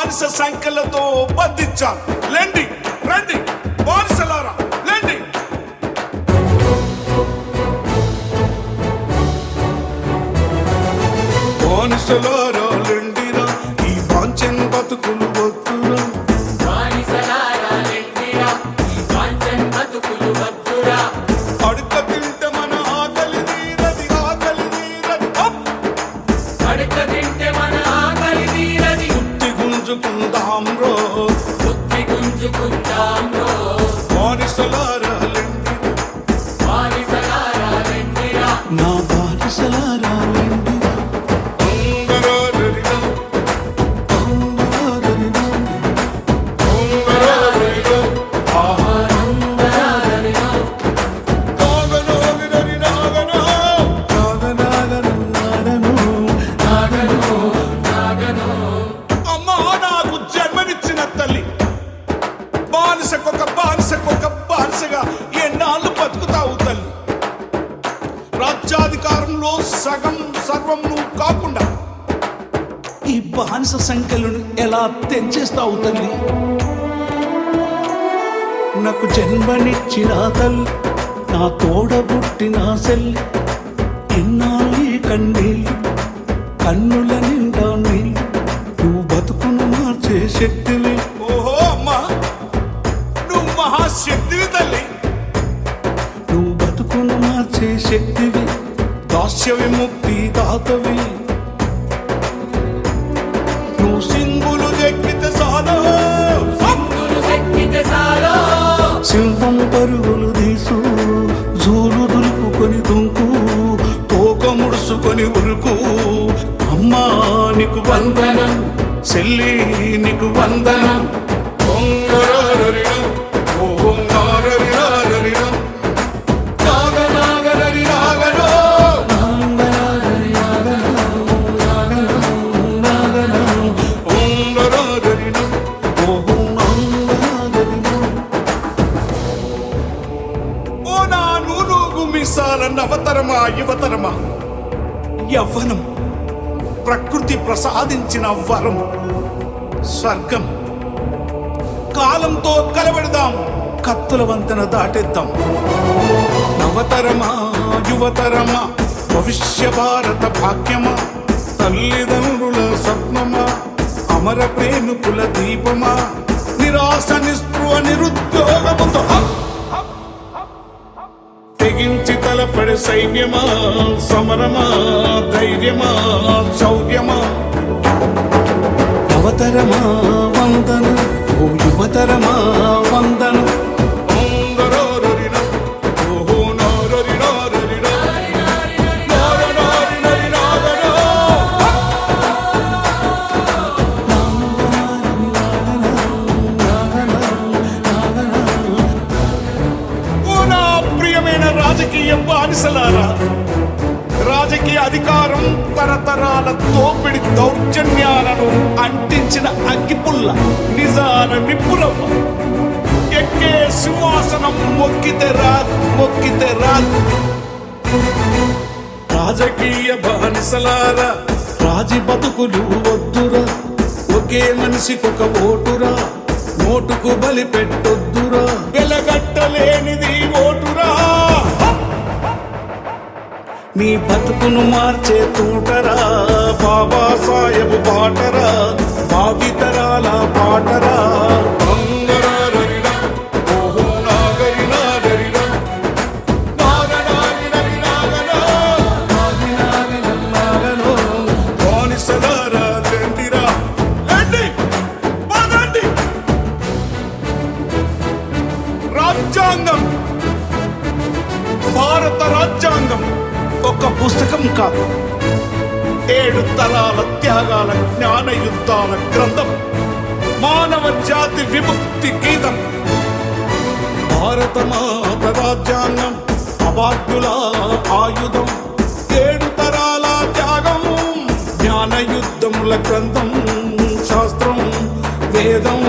బానిస సంఖ్యలతో బంధించాలి. లెండి, రండి బానిసలారా, లెండి. బానిసలారా లెండిరా, ఈ వాంఛన్ బతుకులు వద్దురా. అడుక తింటే మన ఆకలి తీరది, ఆకలి తీరది. అడుక తింటే మన ఆకలి తీరది. బుద్ధి గుంజుకుందాం రో, బుద్ధి గుంజుకుందాం రో. బానిసలారా లెండిరా, బానిసలారా లెండిరా. నా బానిసలారా లెండిరా. ఉంగరారరిరా, ఉంగరారరిరా, ఉంగరారరిరా. ఆహా రంగరారరిరా. నాగనాగనరి నాగనా, నాగనాగనన్నారను. నాగనో నాగనో. అమ్మా నాకు జన్మనిచ్చిన తల్లి, బానిసకొక బానిసగా ఎన్నాళ్ళు బతుకుతావు తల్లి? రాజ్యాధికారంలో సగం సర్వం నువ్వు కాకుండా ఈ బానిస సంఖ్యలను ఎలా తెంచేస్తావు తల్లి? నాకు జన్మనిచ్చిన తల్లి, నా తోడబుట్టిన సెల్లి, ఎన్నాళ్ళు ఈ కన్నీళ్ళు, కన్నుల నిండా నీళ్ళు, నువ్వు బతుకును మార్చే శక్తివి. ఓహో అమ్మా, నువ్వు మహాశక్తివి తల్లి, నువ్వు బతుకును మార్చే శక్తివి, దాస్య విముక్తి దాతవి. నువ్వు సింగులు ఎక్కితే సాలో, సింగులు చెక్కితే సాలో. సింహం పరుగులు తీసు, జూలు దులుపుకొని దుంకు, తోక ముడుసుకొని ఉరుకు. అమ్మా నీకు వందనం, చెల్లి నీకు వందనం. ఒంగరారరిరా, ఓ నారరిరారరిరా, నాగనాగనరి నాగనో, నాగనాగనరి నాగనో, నాగనో, నాగనో. ఒంగరారరిరా, ఓ నాగనాగరిరా. ఓ నా నూనూగు మీసాల నవతరమా యువతరమా, యవ్వనం ప్రకృతి ప్రసాదించిన వరం, స్వర్గం. కాలంతో కలబెడదాం, కత్తుల వంతెన దాటేద్దాం. నవతరమా యువతరమా, భవిష్య భారత భాగ్యమా, తల్లిదండ్రుల స్వప్నమా, అమర ప్రేమికుల దీపమా, నిరాశ నిస్పృహ నిరుద్యోగముతో తెగించి తలపడే సైన్యమా, సమరమా, ధైర్యమా, శౌర్యమా. అవతరమా వందన, ఓ యువతరమా వందన. ఓహో నారరిరారరిరా, నారనారినరి నాగనా. ఓ నా ప్రియమైన రాజకీయ బానిసలారా, రాజకీయ అధికారం తరతరాల తోపిడి దౌర్జన్యాలను అంటించిన అగ్గిపుల్ల, నిజాల నిప్పులవ్వ. ఎక్కే సింహాసనం మొక్కితే రాదు, మొక్కితే రాదు. రాజకీయ బానిసలారా, రాజీ బతుకులు వద్దురా, ఒకే మనిషికొక ఓటురా, నోటుకు బలి పెట్టొద్దురా, వెలగట్టలేనిది ఓటురా. నీ బతుకును మార్చే తూటరా, బాబా సాహెబ్ బాటరా, భావితరాల పాటరా. అంగరారరిరా, ఓహో నాగరినారరిరా, నాగనాగినరి నాగనో, నాగినాగినరి నాగనో. బానిసలారా లెండిరా, లెండి, పదండి. రాజ్యాంగం, భారత రాజ్యాంగం ఒక పుస్తకం కాదు, 7 తరాల త్యాగాల జ్ఞాన యుద్ధాల గ్రంథం, మానవ జాతి విముక్తి గీతం. భారత మాత రాజ్యాంగం అభాగ్యుల ఆయుధం, 7 తరాల త్యాగం, జ్ఞాన యుద్ధముల గ్రంథం, శాస్త్రం వేదం.